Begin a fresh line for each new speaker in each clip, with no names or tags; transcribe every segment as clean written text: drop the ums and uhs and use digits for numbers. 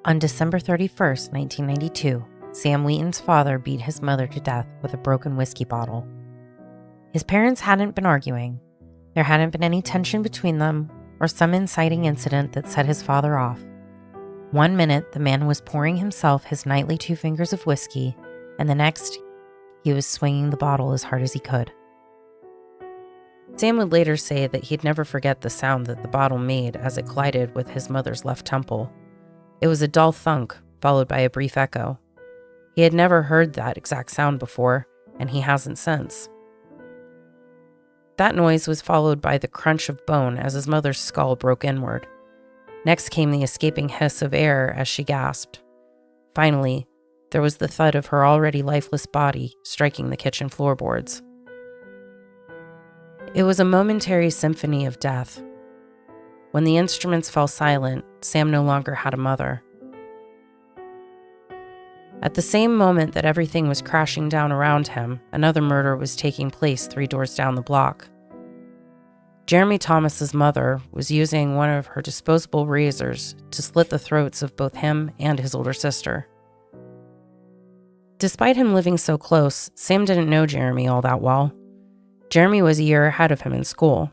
On December 31st, 1992, Sam Wheaton's father beat his mother to death with a broken whiskey bottle. His parents hadn't been arguing. There hadn't been any tension between them or some inciting incident that set his father off. 1 minute, the man was pouring himself his nightly 2 fingers of whiskey, and the next, he was swinging the bottle as hard as he could. Sam would later say that he'd never forget the sound that the bottle made as it collided with his mother's left temple. It was a dull thunk, followed by a brief echo. He had never heard that exact sound before, and he hasn't since. That noise was followed by the crunch of bone as his mother's skull broke inward. Next came the escaping hiss of air as she gasped. Finally, there was the thud of her already lifeless body striking the kitchen floorboards. It was a momentary symphony of death. When the instruments fell silent, Sam no longer had a mother. At the same moment that everything was crashing down around him, another murder was taking place 3 doors down the block. Jeremy Thomas's mother was using one of her disposable razors to slit the throats of both him and his older sister. Despite him living so close, Sam didn't know Jeremy all that well. Jeremy was a year ahead of him in school.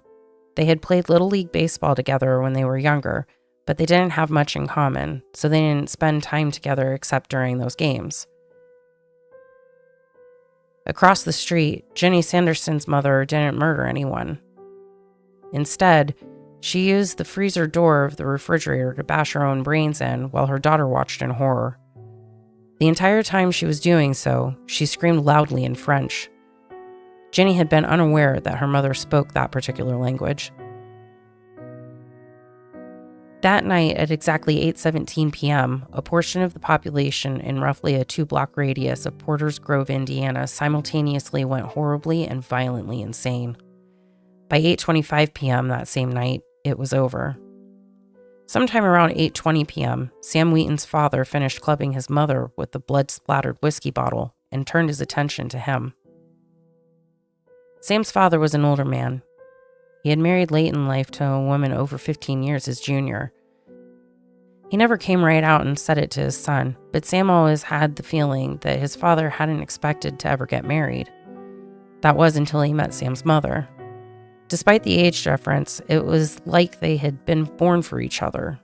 They had played Little League baseball together when they were younger, but they didn't have much in common, so they didn't spend time together except during those games. Across the street, Jenny Sanderson's mother didn't murder anyone. Instead, she used the freezer door of the refrigerator to bash her own brains in while her daughter watched in horror. The entire time she was doing so, she screamed loudly in French. Jenny had been unaware that her mother spoke that particular language. That night at exactly 8:17 p.m., a portion of the population in roughly a 2-block radius of Porters Grove, Indiana, simultaneously went horribly and violently insane. By 8:25 p.m. that same night, it was over. Sometime around 8:20 p.m., Sam Wheaton's father finished clubbing his mother with the blood-splattered whiskey bottle and turned his attention to him. Sam's father was an older man. He had married late in life to a woman over 15 years his junior. He never came right out and said it to his son, but Sam always had the feeling that his father hadn't expected to ever get married. That was until he met Sam's mother. Despite the age difference, it was like they had been born for each other.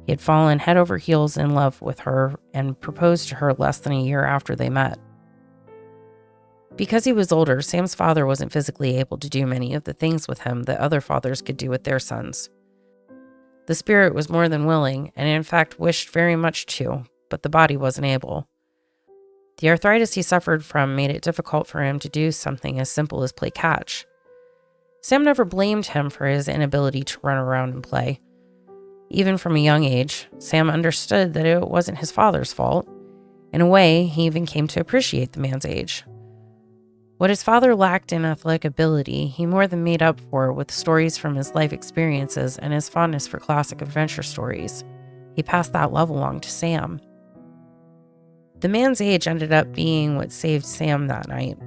He had fallen head over heels in love with her and proposed to her less than a year after they met. Because he was older, Sam's father wasn't physically able to do many of the things with him that other fathers could do with their sons. The spirit was more than willing, and in fact wished very much to, but the body wasn't able. The arthritis he suffered from made it difficult for him to do something as simple as play catch. Sam never blamed him for his inability to run around and play. Even from a young age, Sam understood that it wasn't his father's fault. In a way, he even came to appreciate the man's age. What his father lacked in athletic ability, he more than made up for with stories from his life experiences and his fondness for classic adventure stories. He passed that love along to Sam. The man's age ended up being what saved Sam that night.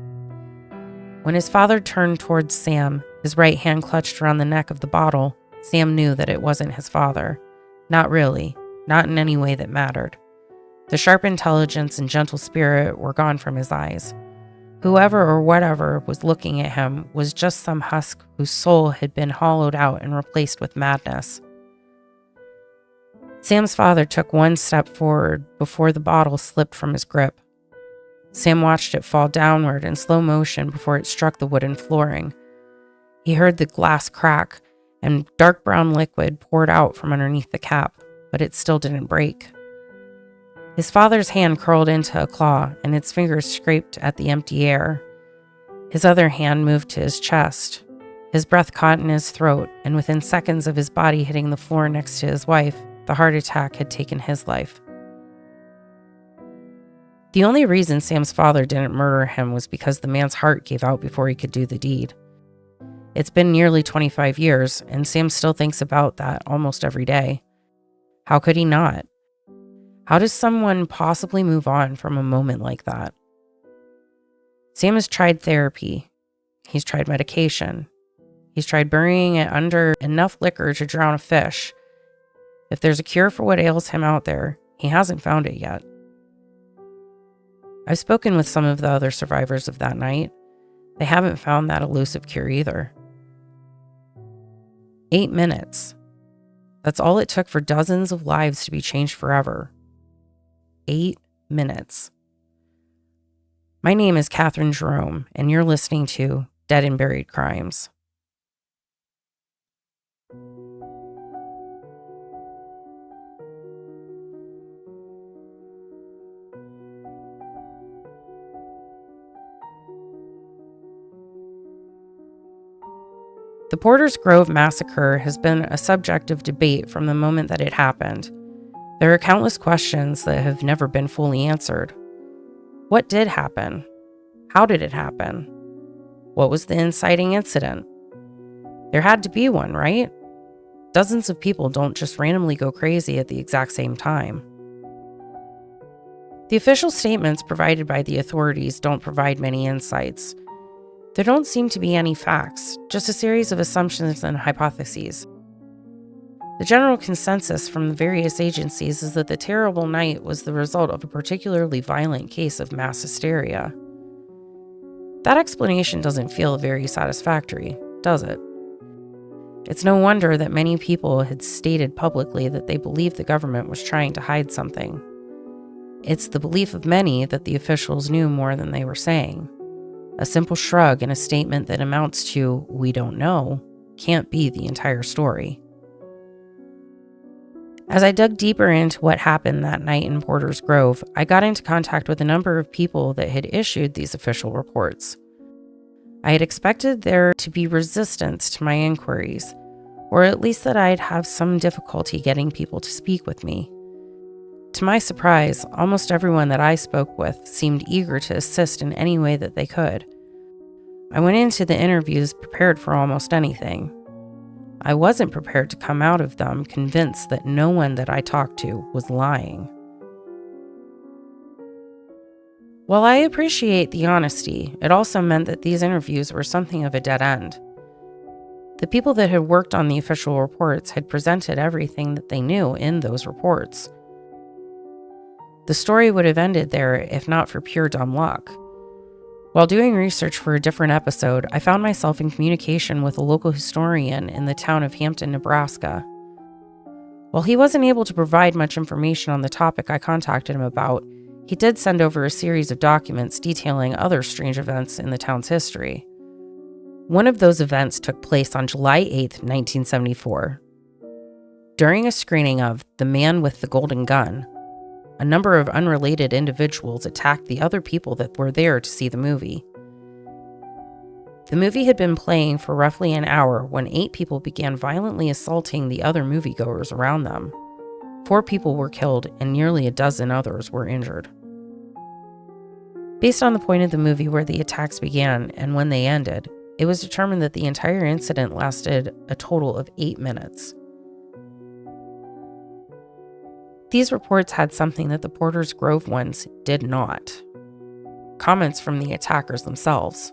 When his father turned towards Sam, his right hand clutched around the neck of the bottle, Sam knew that it wasn't his father. Not really, not in any way that mattered. The sharp intelligence and gentle spirit were gone from his eyes. Whoever or whatever was looking at him was just some husk whose soul had been hollowed out and replaced with madness. Sam's father took one step forward before the bottle slipped from his grip. Sam watched it fall downward in slow motion before it struck the wooden flooring. He heard the glass crack, and dark brown liquid poured out from underneath the cap, but it still didn't break. His father's hand curled into a claw, and its fingers scraped at the empty air. His other hand moved to his chest. His breath caught in his throat, and within seconds of his body hitting the floor next to his wife, the heart attack had taken his life. The only reason Sam's father didn't murder him was because the man's heart gave out before he could do the deed. It's been nearly 25 years, and Sam still thinks about that almost every day. How could he not? How does someone possibly move on from a moment like that? Sam has tried therapy. He's tried medication. He's tried burying it under enough liquor to drown a fish. If there's a cure for what ails him out there, He hasn't found it yet. I've spoken with some of the other survivors of that night. They haven't found that elusive cure either. 8 minutes. That's all it took for dozens of lives to be changed forever. 8 minutes. My name is Catherine Jerome, and you're listening to Dead and Buried Crimes. The Porter's Grove massacre has been a subject of debate from the moment that it happened. There are countless questions that have never been fully answered. What did happen? How did it happen? What was the inciting incident? There had to be one, right? Dozens of people don't just randomly go crazy at the exact same time. The official statements provided by the authorities don't provide many insights. There don't seem to be any facts, just a series of assumptions and hypotheses. The general consensus from the various agencies is that the terrible night was the result of a particularly violent case of mass hysteria. That explanation doesn't feel very satisfactory, does it? It's no wonder that many people had stated publicly that they believed the government was trying to hide something. It's the belief of many that the officials knew more than they were saying. A simple shrug and a statement that amounts to, "we don't know," can't be the entire story. As I dug deeper into what happened that night in Porter's Grove, I got into contact with a number of people that had issued these official reports. I had expected there to be resistance to my inquiries, or at least that I'd have some difficulty getting people to speak with me. To my surprise, almost everyone that I spoke with seemed eager to assist in any way that they could. I went into the interviews prepared for almost anything. I wasn't prepared to come out of them convinced that no one that I talked to was lying. While I appreciate the honesty, it also meant that these interviews were something of a dead end. The people that had worked on the official reports had presented everything that they knew in those reports. The story would have ended there if not for pure dumb luck. While doing research for a different episode, I found myself in communication with a local historian in the town of Hampton, Nebraska. While he wasn't able to provide much information on the topic I contacted him about, he did send over a series of documents detailing other strange events in the town's history. One of those events took place on July 8, 1974. During a screening of The Man with the Golden Gun, a number of unrelated individuals attacked the other people that were there to see the movie. The movie had been playing for roughly an hour when 8 people began violently assaulting the other moviegoers around them. 4 people were killed and nearly a dozen others were injured. Based on the point of the movie where the attacks began and when they ended, it was determined that the entire incident lasted a total of 8 minutes. These reports had something that the Porter's Grove ones did not: comments from the attackers themselves.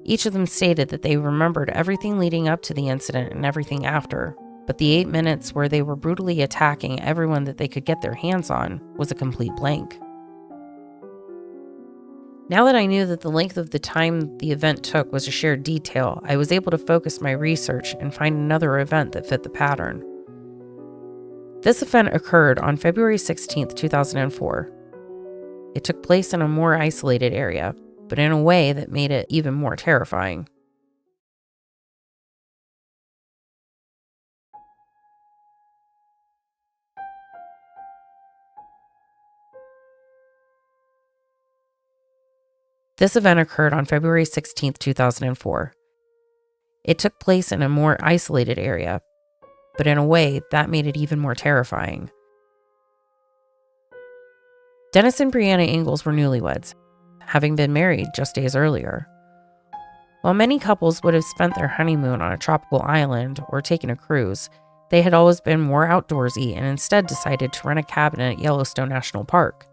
Each of them stated that they remembered everything leading up to the incident and everything after, but the 8 minutes where they were brutally attacking everyone that they could get their hands on was a complete blank. Now that I knew that the length of the time the event took was a shared detail, I was able to focus my research and find another event that fit the pattern. This event occurred on February 16, 2004. It took place in a more isolated area, but in a way that made it even more terrifying. This event occurred on February 16, 2004. It took place in a more isolated area, but in a way that made it even more terrifying. Dennis and Brianna Ingalls were newlyweds, having been married just days earlier. While many couples would have spent their honeymoon on a tropical island or taken a cruise, they had always been more outdoorsy and instead decided to rent a cabin at Yellowstone National Park.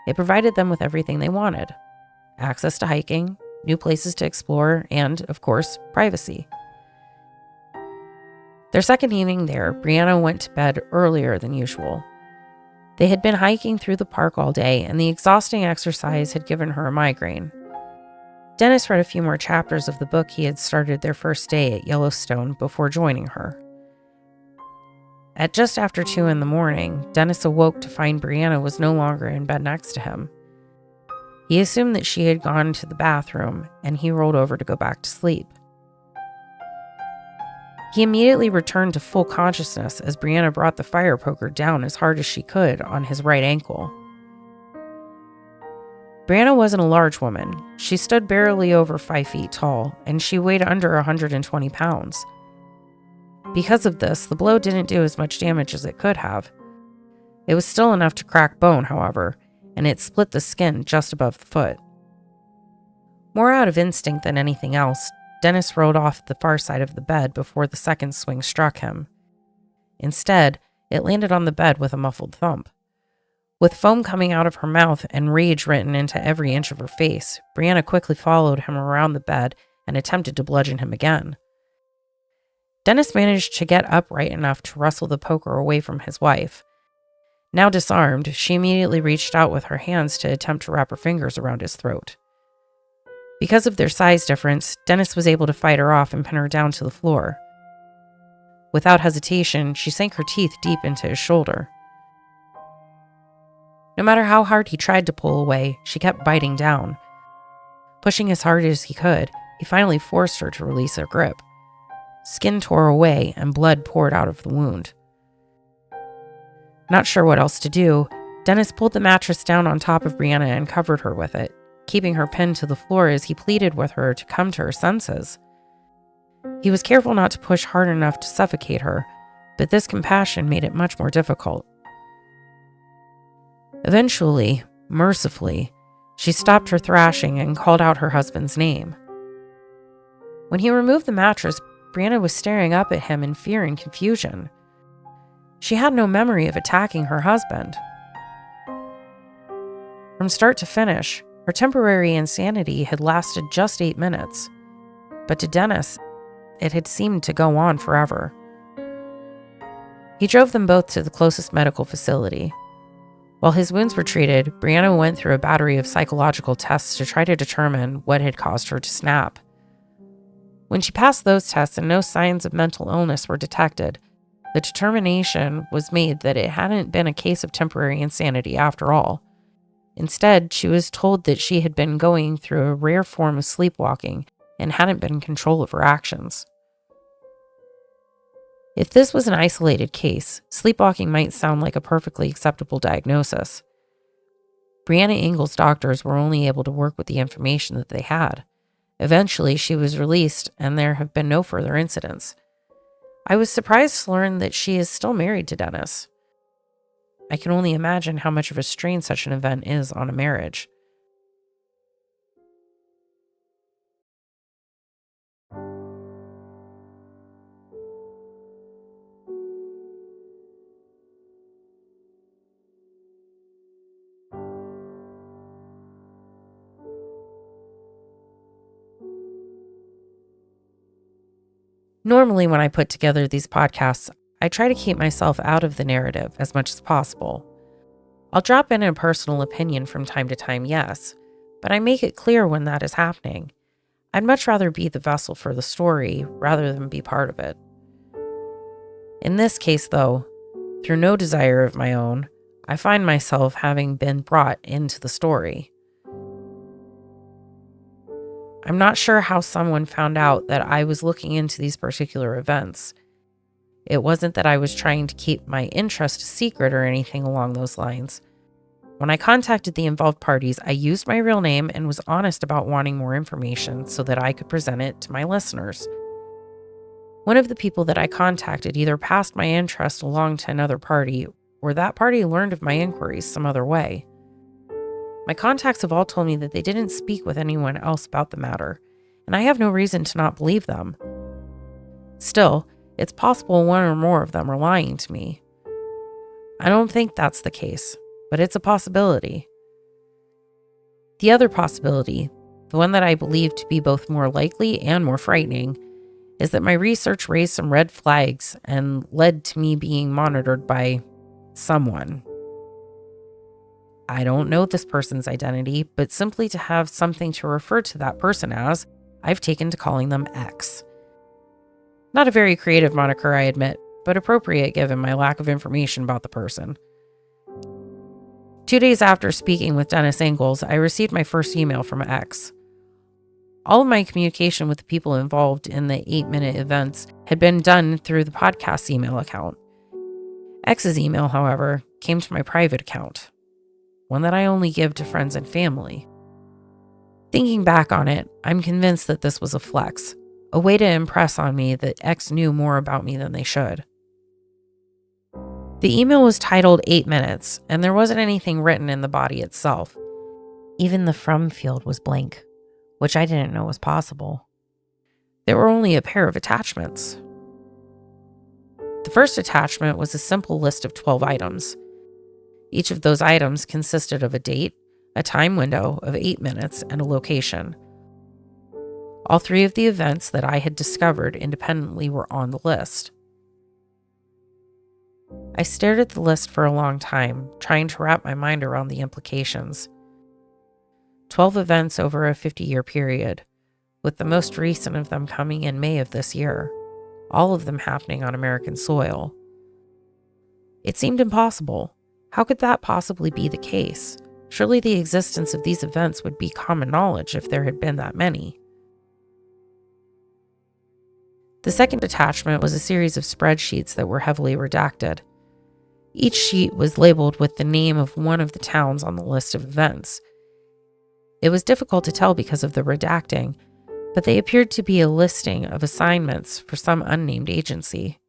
It provided them with everything they wanted: access to hiking, new places to explore, and, of course, privacy. Their second evening there, Brianna went to bed earlier than usual. They had been hiking through the park all day, and the exhausting exercise had given her a migraine. Dennis read a few more chapters of the book he had started their first day at Yellowstone before joining her. At just after 2 a.m, Dennis awoke to find Brianna was no longer in bed next to him. He assumed that she had gone to the bathroom, and he rolled over to go back to sleep. He immediately returned to full consciousness as Brianna brought the fire poker down as hard as she could on his right ankle. Brianna wasn't a large woman. She stood barely over 5 feet tall, and she weighed under 120 pounds. Because of this, the blow didn't do as much damage as it could have. It was still enough to crack bone, however, and it split the skin just above the foot. More out of instinct than anything else, Dennis rolled off the far side of the bed before the second swing struck him. Instead, it landed on the bed with a muffled thump. With foam coming out of her mouth and rage written into every inch of her face, Brianna quickly followed him around the bed and attempted to bludgeon him again. Dennis managed to get upright enough to wrestle the poker away from his wife. Now disarmed, she immediately reached out with her hands to attempt to wrap her fingers around his throat. Because of their size difference, Dennis was able to fight her off and pin her down to the floor. Without hesitation, she sank her teeth deep into his shoulder. No matter how hard he tried to pull away, she kept biting down. Pushing as hard as he could, he finally forced her to release her grip. Skin tore away and blood poured out of the wound. Not sure what else to do, Dennis pulled the mattress down on top of Brianna and covered her with it, keeping her pinned to the floor as he pleaded with her to come to her senses. He was careful not to push hard enough to suffocate her, but this compassion made it much more difficult. Eventually, mercifully, she stopped her thrashing and called out her husband's name. When he removed the mattress, Brianna was staring up at him in fear and confusion. She had no memory of attacking her husband. From start to finish, her temporary insanity had lasted just 8 minutes, but to Dennis, it had seemed to go on forever. He drove them both to the closest medical facility. While his wounds were treated, Brianna went through a battery of psychological tests to try to determine what had caused her to snap. When she passed those tests and no signs of mental illness were detected, the determination was made that it hadn't been a case of temporary insanity after all. Instead, she was told that she had been going through a rare form of sleepwalking and hadn't been in control of her actions. If this was an isolated case, sleepwalking might sound like a perfectly acceptable diagnosis. Brianna Engel's doctors were only able to work with the information that they had. Eventually, she was released, and there have been no further incidents. I was surprised to learn that she is still married to Dennis. I can only imagine how much of a strain such an event is on a marriage. Normally, when I put together these podcasts, I try to keep myself out of the narrative as much as possible. I'll drop in a personal opinion from time to time, yes, but I make it clear when that is happening. I'd much rather be the vessel for the story rather than be part of it. In this case, though, through no desire of my own, I find myself having been brought into the story. I'm not sure how someone found out that I was looking into these particular events. It wasn't that I was trying to keep my interest a secret or anything along those lines. When I contacted the involved parties, I used my real name and was honest about wanting more information so that I could present it to my listeners. One of the people that I contacted either passed my interest along to another party, or that party learned of my inquiries some other way. My contacts have all told me that they didn't speak with anyone else about the matter, and I have no reason to not believe them. Still, it's possible one or more of them are lying to me. I don't think that's the case, but it's a possibility. The other possibility, the one that I believe to be both more likely and more frightening, is that my research raised some red flags and led to me being monitored by someone. I don't know this person's identity, but simply to have something to refer to that person as, I've taken to calling them X. Not a very creative moniker, I admit, but appropriate given my lack of information about the person. 2 days after speaking with Dennis Ingalls, I received my first email from X. All of my communication with the people involved in the 8-minute events had been done through the podcast's email account. X's email, however, came to my private account, one that I only give to friends and family. Thinking back on it, I'm convinced that this was a flex, a way to impress on me that X knew more about me than they should. The email was titled 8 minutes, and there wasn't anything written in the body itself. Even the from field was blank, which I didn't know was possible. There were only a pair of attachments. The first attachment was a simple list of 12 items. Each of those items consisted of a date, a time window of 8 minutes, and a location. All 3 of the events that I had discovered independently were on the list. I stared at the list for a long time, trying to wrap my mind around the implications. 12 events over a 50-year period, with the most recent of them coming in May of this year, all of them happening on American soil. It seemed impossible. How could that possibly be the case? Surely the existence of these events would be common knowledge if there had been that many. The second attachment was a series of spreadsheets that were heavily redacted. Each sheet was labeled with the name of one of the towns on the list of events. It was difficult to tell because of the redacting, but they appeared to be a listing of assignments for some unnamed agency.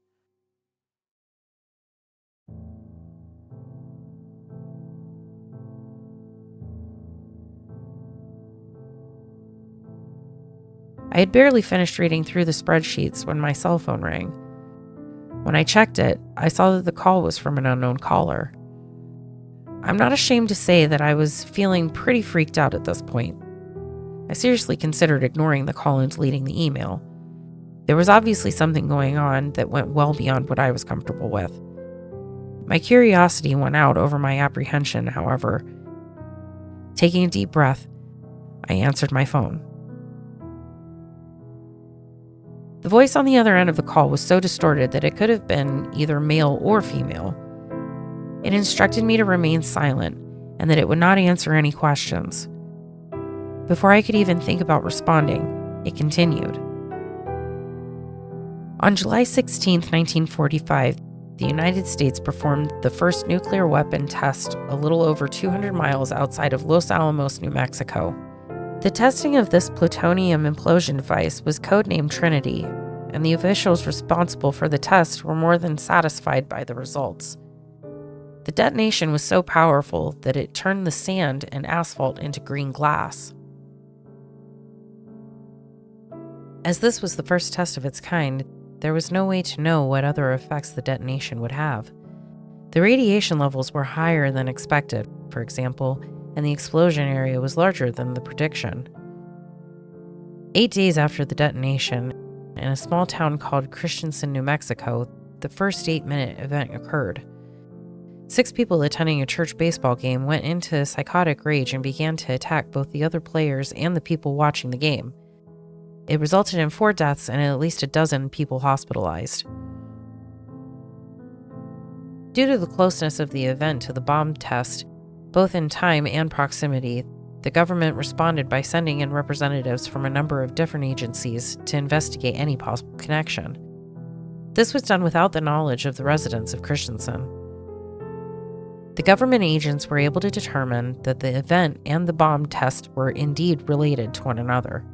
I had barely finished reading through the spreadsheets when my cell phone rang. When I checked it, I saw that the call was from an unknown caller. I'm not ashamed to say that I was feeling pretty freaked out at this point. I seriously considered ignoring the call and deleting the email. There was obviously something going on that went well beyond what I was comfortable with. My curiosity won out over my apprehension, however. Taking a deep breath, I answered my phone. The voice on the other end of the call was so distorted that it could have been either male or female. It instructed me to remain silent and that it would not answer any questions. Before I could even think about responding, it continued. On July 16, 1945, the United States performed the first nuclear weapon test a little over 200 miles outside of Los Alamos, New Mexico. The testing of this plutonium implosion device was codenamed Trinity, and the officials responsible for the test were more than satisfied by the results. The detonation was so powerful that it turned the sand and asphalt into green glass. As this was the first test of its kind, there was no way to know what other effects the detonation would have. The radiation levels were higher than expected, for example, and the explosion area was larger than the prediction. 8 days after the detonation, in a small town called Christensen, New Mexico, the first 8-minute event occurred. 6 people attending a church baseball game went into a psychotic rage and began to attack both the other players and the people watching the game. It resulted in 4 deaths and at least a dozen people hospitalized. Due to the closeness of the event to the bomb test, both in time and proximity, the government responded by sending in representatives from a number of different agencies to investigate any possible connection. This was done without the knowledge of the residents of Christensen. The government agents were able to determine that the event and the bomb test were indeed related to one another.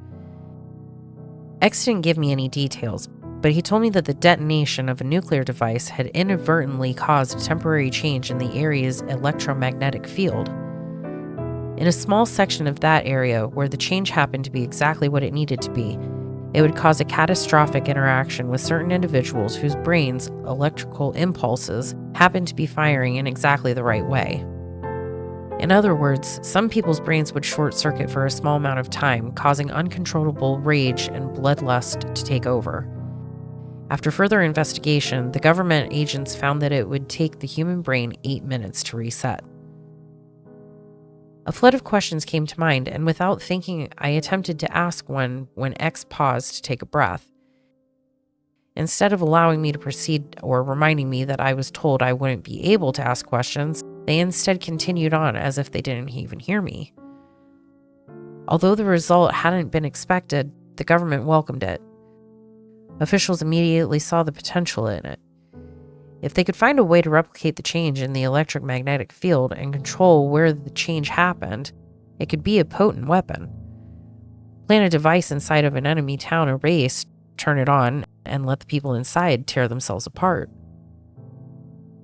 X didn't give me any details, but he told me that the detonation of a nuclear device had inadvertently caused a temporary change in the area's electromagnetic field. In a small section of that area where the change happened to be exactly what it needed to be, it would cause a catastrophic interaction with certain individuals whose brains' electrical impulses happened to be firing in exactly the right way. In other words, some people's brains would short circuit for a small amount of time, causing uncontrollable rage and bloodlust to take over. After further investigation, the government agents found that it would take the human brain 8 minutes to reset. A flood of questions came to mind, and without thinking, I attempted to ask one when X paused to take a breath. Instead of allowing me to proceed or reminding me that I was told I wouldn't be able to ask questions, they instead continued on as if they didn't even hear me. Although the result hadn't been expected, the government welcomed it. Officials immediately saw the potential in it. If they could find a way to replicate the change in the electromagnetic field and control where the change happened, it could be a potent weapon. Plant a device inside of an enemy town or base, turn it on, and let the people inside tear themselves apart.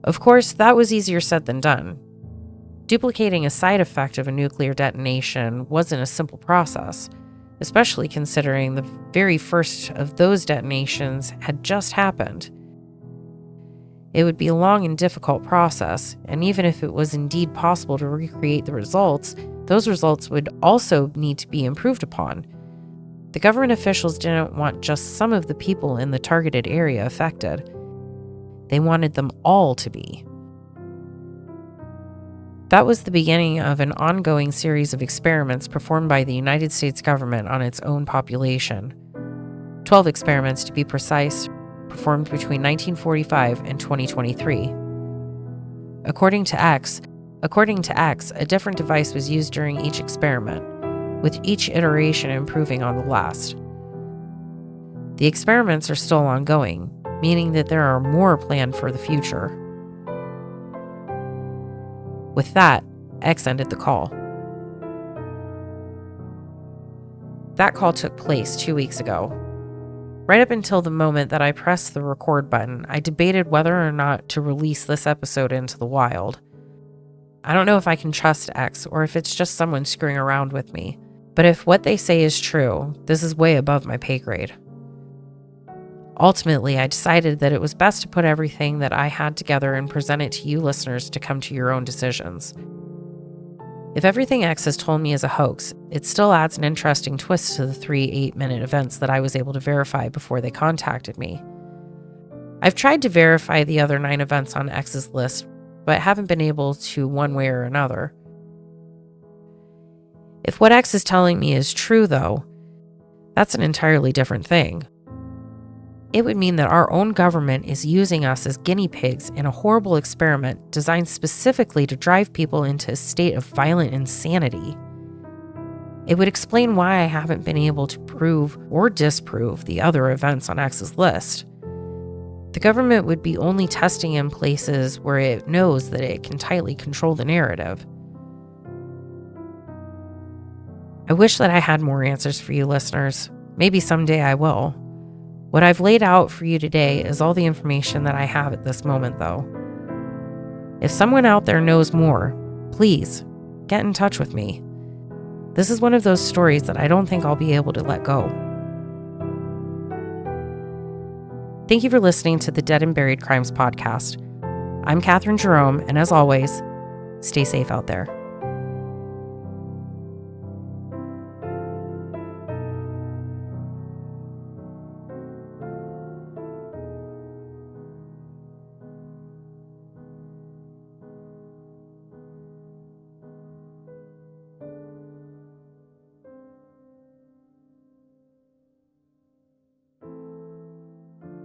Of course, that was easier said than done. Duplicating a side effect of a nuclear detonation wasn't a simple process, especially considering the very first of those detonations had just happened. It would be a long and difficult process, and even if it was indeed possible to recreate the results, those results would also need to be improved upon. The government officials didn't want just some of the people in the targeted area affected. They wanted them all to be. That was the beginning of an ongoing series of experiments performed by the United States government on its own population. 12 experiments, to be precise, performed between 1945 and 2023. According to X, a different device was used during each experiment, with each iteration improving on the last. The experiments are still ongoing, meaning that there are more planned for the future. With that, X ended the call. That call took place 2 weeks ago. Right up until the moment that I pressed the record button, I debated whether or not to release this episode into the wild. I don't know if I can trust X or if it's just someone screwing around with me, but if what they say is true, this is way above my pay grade. Ultimately, I decided that it was best to put everything that I had together and present it to you listeners to come to your own decisions. If everything X has told me is a hoax, it still adds an interesting twist to the 3 8-minute events that I was able to verify before they contacted me. I've tried to verify the other 9 events on X's list, but haven't been able to one way or another. If what X is telling me is true, though, that's an entirely different thing. It would mean that our own government is using us as guinea pigs in a horrible experiment designed specifically to drive people into a state of violent insanity. It would explain why I haven't been able to prove or disprove the other events on X's list. The government would be only testing in places where it knows that it can tightly control the narrative. I wish that I had more answers for you listeners. Maybe someday I will. What I've laid out for you today is all the information that I have at this moment, though. If someone out there knows more, please get in touch with me. This is one of those stories that I don't think I'll be able to let go. Thank you for listening to the Dead and Buried Crimes podcast. I'm Catherine Jerome, and as always, stay safe out there.